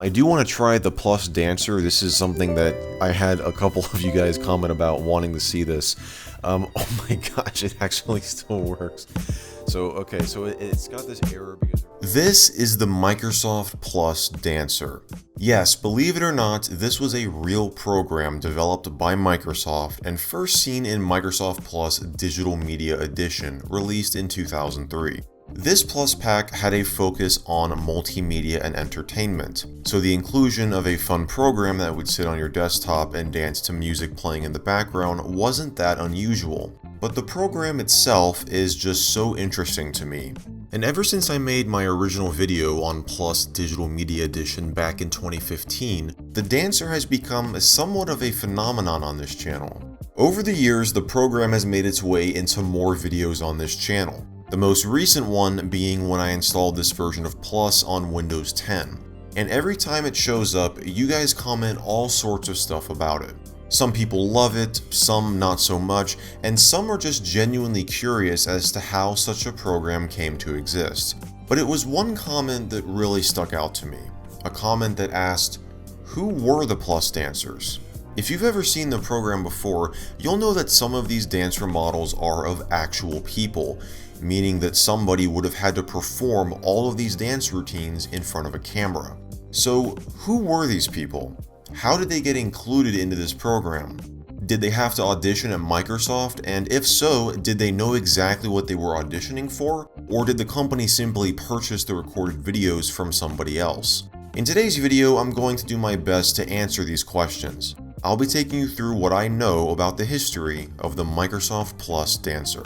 I do want to try the Plus Dancer. This is something that I had a couple of you guys comment about wanting to see this. Oh my gosh, it actually still works. So it's got this error because... This is the Microsoft Plus Dancer. Yes, believe it or not, this was a real program developed by Microsoft and first seen in Microsoft Plus Digital Media Edition, released in 2003. This Plus pack had a focus on multimedia and entertainment, so the inclusion of a fun program that would sit on your desktop and dance to music playing in the background wasn't that unusual. But the program itself is just so interesting to me. And ever since I made my original video on Plus Digital Media Edition back in 2015, the Dancer has become somewhat of a phenomenon on this channel. Over the years, the program has made its way into more videos on this channel. The most recent one being when I installed this version of Plus on Windows 10. And every time it shows up, you guys comment all sorts of stuff about it. Some people love it, some not so much, and some are just genuinely curious as to how such a program came to exist. But it was one comment that really stuck out to me. A comment that asked, who were the Plus dancers? If you've ever seen the program before, you'll know that some of these dancer models are of actual people, meaning that somebody would have had to perform all of these dance routines in front of a camera. So who were these people? How did they get included into this program? Did they have to audition at Microsoft, and if so, did they know exactly what they were auditioning for? Or did the company simply purchase the recorded videos from somebody else? In today's video, I'm going to do my best to answer these questions. I'll be taking you through what I know about the history of the Microsoft Plus Dancer.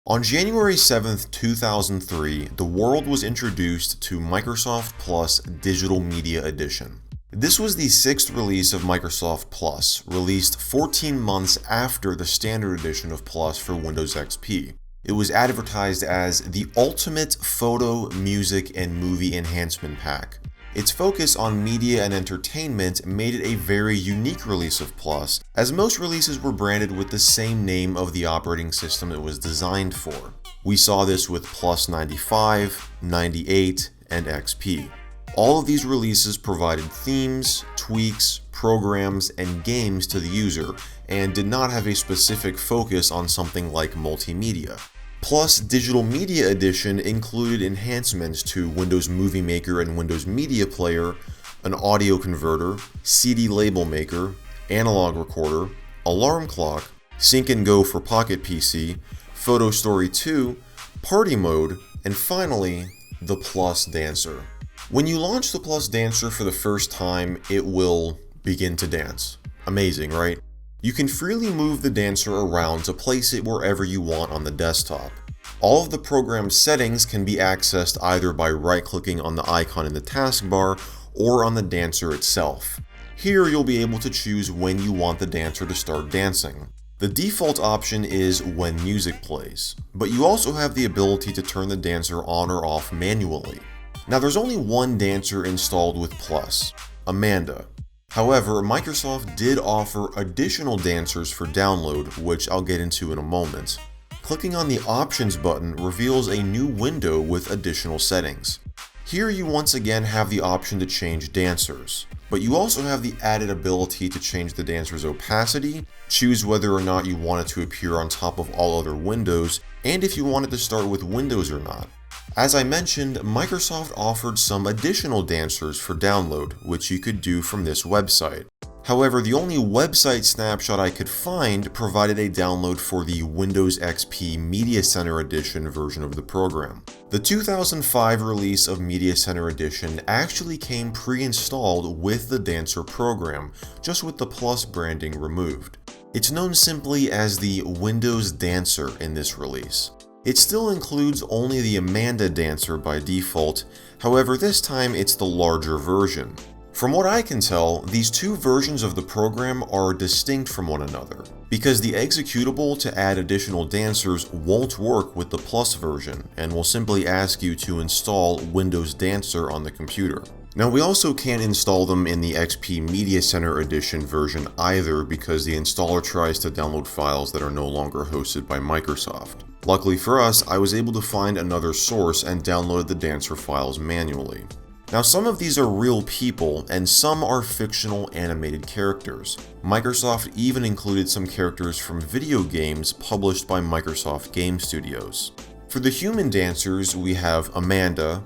On January 7th, 2003, the world was introduced to Microsoft Plus Digital Media Edition. This was the 6th release of Microsoft Plus, released 14 months after the standard edition of Plus for Windows XP. It was advertised as the ultimate photo, music, and movie enhancement pack. Its focus on media and entertainment made it a very unique release of Plus, as most releases were branded with the same name of the operating system it was designed for. We saw this with Plus 95, 98, and XP. All of these releases provided themes, tweaks, programs, and games to the user, and did not have a specific focus on something like multimedia. Plus Digital Media Edition included enhancements to Windows Movie Maker and Windows Media Player, an audio converter, CD label maker, analog recorder, alarm clock, sync and go for Pocket PC, Photo Story 2, party mode, and finally, the Plus Dancer. When you launch the Plus Dancer for the first time, it will begin to dance. Amazing, right? You can freely move the Dancer around to place it wherever you want on the desktop. All of the program's settings can be accessed either by right-clicking on the icon in the taskbar or on the Dancer itself. Here you'll be able to choose when you want the Dancer to start dancing. The default option is when music plays, but you also have the ability to turn the Dancer on or off manually. Now there's only one Dancer installed with Plus, Amanda. However, Microsoft did offer additional dancers for download, which I'll get into in a moment. Clicking on the Options button reveals a new window with additional settings. Here you once again have the option to change dancers, but you also have the added ability to change the dancer's opacity, choose whether or not you want it to appear on top of all other windows, and if you want it to start with Windows or not. As I mentioned, Microsoft offered some additional dancers for download, which you could do from this website. However, the only website snapshot I could find provided a download for the Windows XP Media Center Edition version of the program. The 2005 release of Media Center Edition actually came pre-installed with the Dancer program, just with the Plus branding removed. It's known simply as the Windows Dancer in this release. It still includes only the Amanda Dancer by default, however this time it's the larger version. From what I can tell, these two versions of the program are distinct from one another, because the executable to add additional dancers won't work with the Plus version, and will simply ask you to install Windows Dancer on the computer. Now we also can't install them in the XP Media Center Edition version either, because the installer tries to download files that are no longer hosted by Microsoft. Luckily for us, I was able to find another source and downloaded the Dancer files manually. Now, some of these are real people, and some are fictional animated characters. Microsoft even included some characters from video games published by Microsoft Game Studios. For the human dancers, we have Amanda,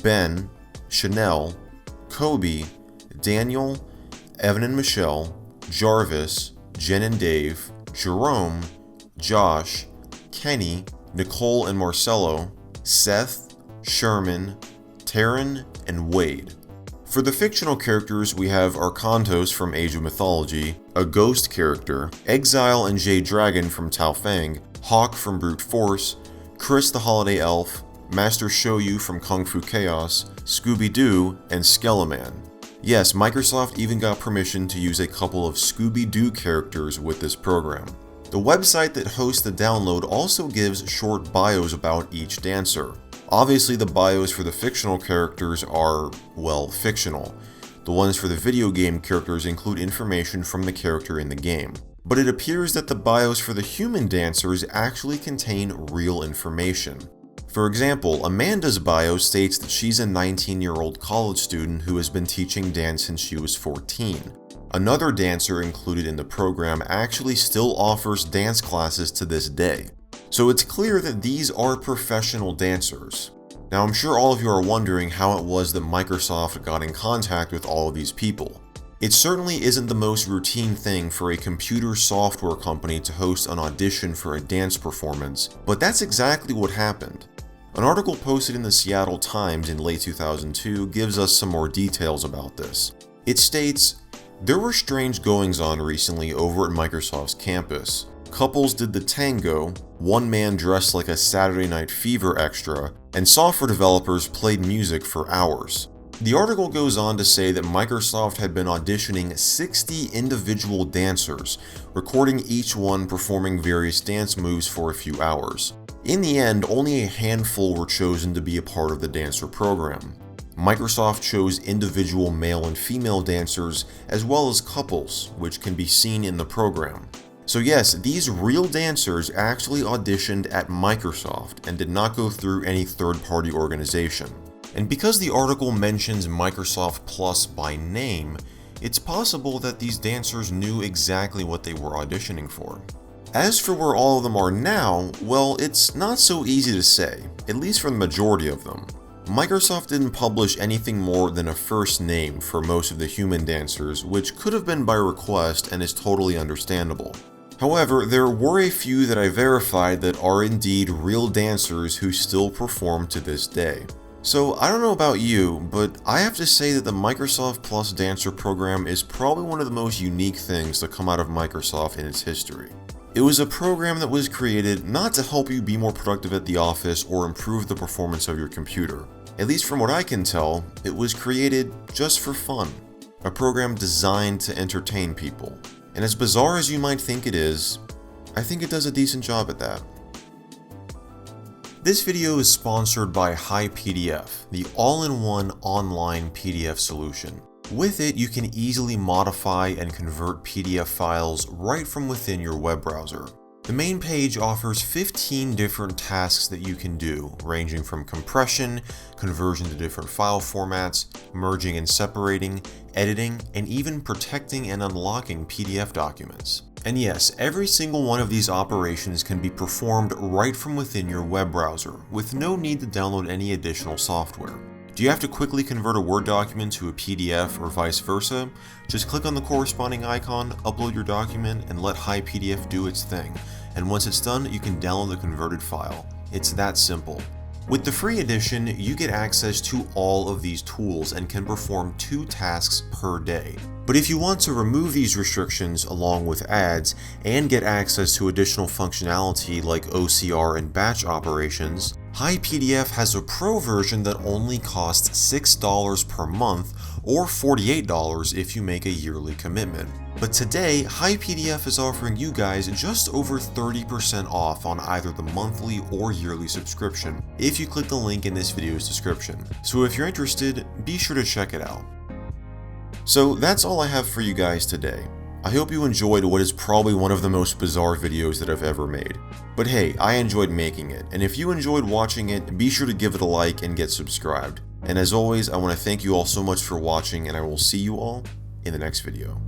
Ben, Chanel, Kobe, Daniel, Evan and Michelle, Jarvis, Jen and Dave, Jerome, Josh, Kenny, Nicole and Marcelo, Seth, Sherman, Taryn, and Wade. For the fictional characters, we have Arkantos from Age of Mythology, a ghost character, Exile and Jade Dragon from Tao Feng, Hawk from Brute Force, Chris the Holiday Elf, Master Shoyu from Kung Fu Chaos, Scooby-Doo, and Skeleman. Yes, Microsoft even got permission to use a couple of Scooby-Doo characters with this program. The website that hosts the download also gives short bios about each dancer. Obviously, the bios for the fictional characters are, well, fictional. The ones for the video game characters include information from the character in the game. But it appears that the bios for the human dancers actually contain real information. For example, Amanda's bio states that she's a 19-year-old college student who has been teaching dance since she was 14. Another dancer included in the program actually still offers dance classes to this day. So it's clear that these are professional dancers. Now, I'm sure all of you are wondering how it was that Microsoft got in contact with all of these people. It certainly isn't the most routine thing for a computer software company to host an audition for a dance performance, but that's exactly what happened. An article posted in the Seattle Times in late 2002 gives us some more details about this. It states, "There were strange goings-on recently over at Microsoft's campus. Couples did the tango, one man dressed like a Saturday Night Fever extra, and software developers played music for hours." The article goes on to say that Microsoft had been auditioning 60 individual dancers, recording each one performing various dance moves for a few hours. In the end, only a handful were chosen to be a part of the dancer program. Microsoft chose individual male and female dancers as well as couples, which can be seen in the program. So yes, these real dancers actually auditioned at Microsoft and did not go through any third-party organization. And because the article mentions Microsoft Plus by name, it's possible that these dancers knew exactly what they were auditioning for. As for where all of them are now, well, it's not so easy to say, at least for the majority of them. Microsoft didn't publish anything more than a first name for most of the human dancers, which could have been by request and is totally understandable. However, there were a few that I verified that are indeed real dancers who still perform to this day. So I don't know about you, but I have to say that the Microsoft Plus Dancer program is probably one of the most unique things to come out of Microsoft in its history. It was a program that was created not to help you be more productive at the office or improve the performance of your computer. At least from what I can tell, it was created just for fun. A program designed to entertain people. And as bizarre as you might think it is, I think it does a decent job at that. This video is sponsored by HiPDF, the all-in-one online PDF solution. With it, you can easily modify and convert PDF files right from within your web browser. The main page offers 15 different tasks that you can do, ranging from compression, conversion to different file formats, merging and separating, editing, and even protecting and unlocking PDF documents. And yes, every single one of these operations can be performed right from within your web browser, with no need to download any additional software. Do you have to quickly convert a Word document to a PDF or vice versa? Just click on the corresponding icon, upload your document, and let HiPDF do its thing. And once it's done, you can download the converted file. It's that simple. With the free edition, you get access to all of these tools and can perform 2 tasks per day. But if you want to remove these restrictions along with ads and get access to additional functionality like OCR and batch operations, HiPDF has a pro version that only costs $6 per month or $48 if you make a yearly commitment. But today, HiPDF is offering you guys just over 30% off on either the monthly or yearly subscription if you click the link in this video's description. So if you're interested, be sure to check it out. So that's all I have for you guys today. I hope you enjoyed what is probably one of the most bizarre videos that I've ever made. But hey, I enjoyed making it, and if you enjoyed watching it, be sure to give it a like and get subscribed. And as always, I want to thank you all so much for watching, and I will see you all in the next video.